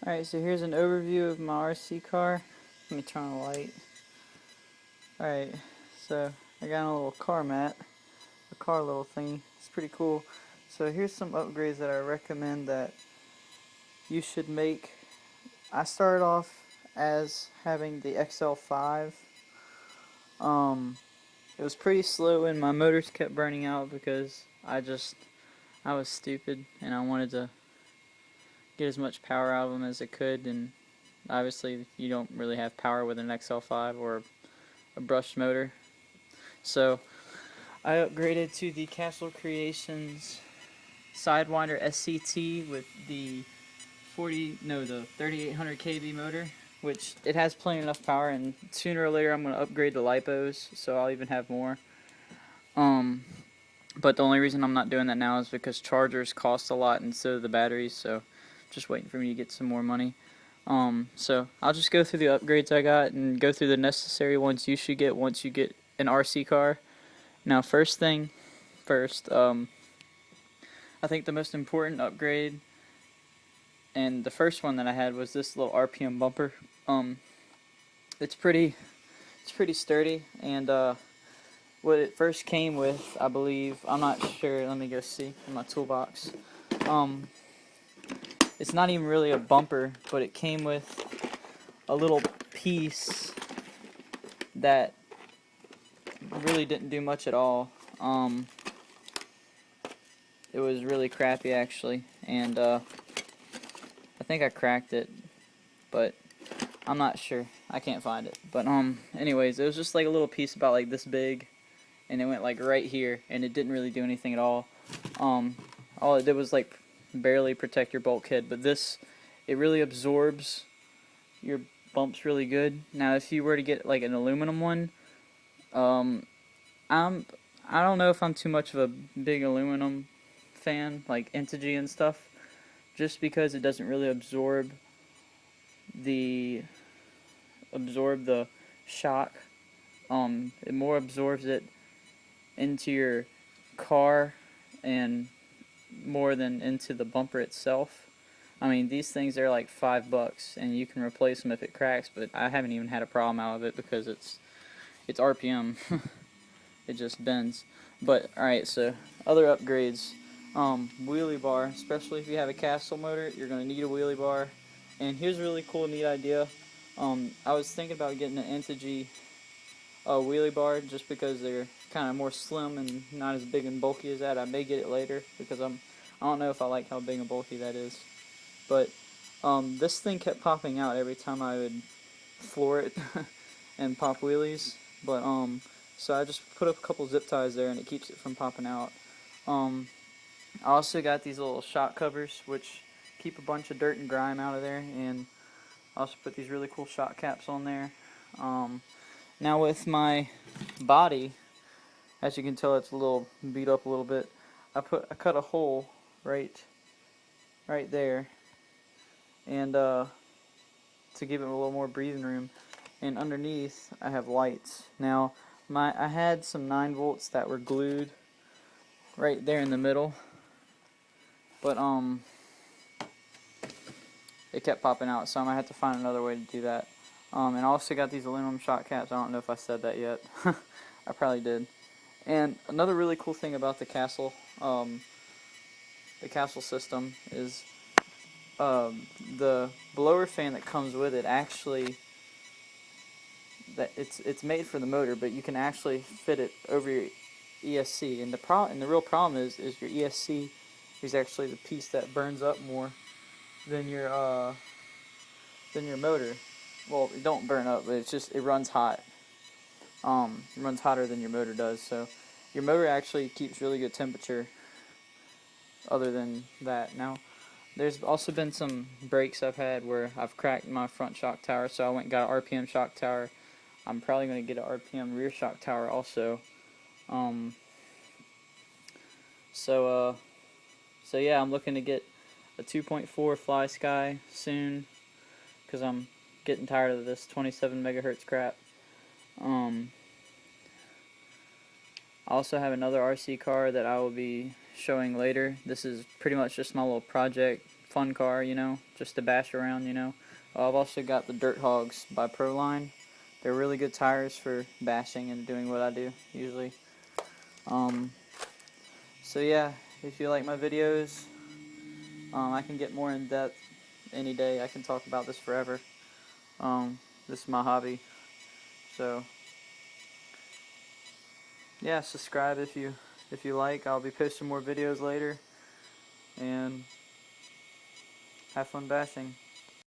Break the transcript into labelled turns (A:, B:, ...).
A: Alright, so here's an overview of my RC car. Let me turn on the light. Alright, so I got a little car mat, a car little thingy. It's pretty cool. So here's some upgrades that I recommend that you should make. I started off as having the XL5. It was pretty slow and my motors kept burning out because I was stupid and I wanted to get as much power out of them as I could, and obviously you don't really have power with an XL5 or a brushed motor. So I upgraded to the Castle Creations Sidewinder SCT with the 3800 kV motor, which it has plenty enough power, and sooner or later I'm going to upgrade to lipos, so I'll even have more. But the only reason I'm not doing that now is because chargers cost a lot and so do the batteries, so just waiting for me to get some more money. So I'll just go through the upgrades I got and go through the necessary ones you should get once you get an RC car. Now, first thing first, I think the most important upgrade, and the first one that I had, was this little RPM bumper. It's pretty sturdy, and what it first came with, I believe, I'm not sure, let me go see in my toolbox. It's not even really a bumper, but it came with a little piece that really didn't do much at all. It was really crappy actually, and I think I cracked it, but I'm not sure. I can't find it. But anyways, it was just like a little piece about like this big, and it went like right here, and it didn't really do anything at all. All it did was like barely protect your bulkhead, but this, it really absorbs your bumps really good. Now, if you were to get like an aluminum one, I don't know if I'm too much of a big aluminum fan, like Integy and stuff, just because it doesn't really absorb the shock. It more absorbs it into your car and more than into the bumper itself. I mean, these things are like $5 and you can replace them if it cracks, but I haven't even had a problem out of it because it's RPM. It just bends. But alright, so other upgrades. Wheelie bar, especially if you have a Castle motor, you're going to need a wheelie bar. And here's a really cool, neat idea. I was thinking about getting an Integy wheelie bar just because they're kind of more slim and not as big and bulky as that. I may get it later because I don't know if I like how big and bulky that is. But this thing kept popping out every time I would floor it and pop wheelies. But so I just put up a couple zip ties there and it keeps it from popping out. I also got these little shock covers which keep a bunch of dirt and grime out of there, and I also put these really cool shock caps on there. Now with my body, as you can tell, it's a little beat up a little bit. I cut a hole right there, and to give it a little more breathing room. And underneath, I have lights. Now, I had some 9 volts that were glued right there in the middle, but it kept popping out, so I might have to find another way to do that. And I also got these aluminum shock caps. I don't know if I said that yet. I probably did. And another really cool thing about the Castle system is the blower fan that comes with it. Actually, that it's made for the motor, but you can actually fit it over your ESC. And the real problem is your ESC is actually the piece that burns up more than your motor. Well, it don't burn up, but it runs hot. It runs hotter than your motor does, so your motor actually keeps really good temperature other than that. Now, there's also been some breaks I've had where I've cracked my front shock tower, so I went and got an RPM shock tower. I'm probably going to get an RPM rear shock tower also. So yeah, I'm looking to get a 2.4 Fly Sky soon because I'm getting tired of this 27 megahertz crap. I also have another RC car that I will be showing later. This is pretty much just my little project fun car, you know, just to bash around, you know. I've also got the Dirt Hogs by Proline. They're really good tires for bashing and doing what I do usually. Um, so yeah, if you like my videos, I can get more in depth any day. I can talk about this forever. This is my hobby. So yeah, subscribe if you like. I'll be posting more videos later, and have fun bashing.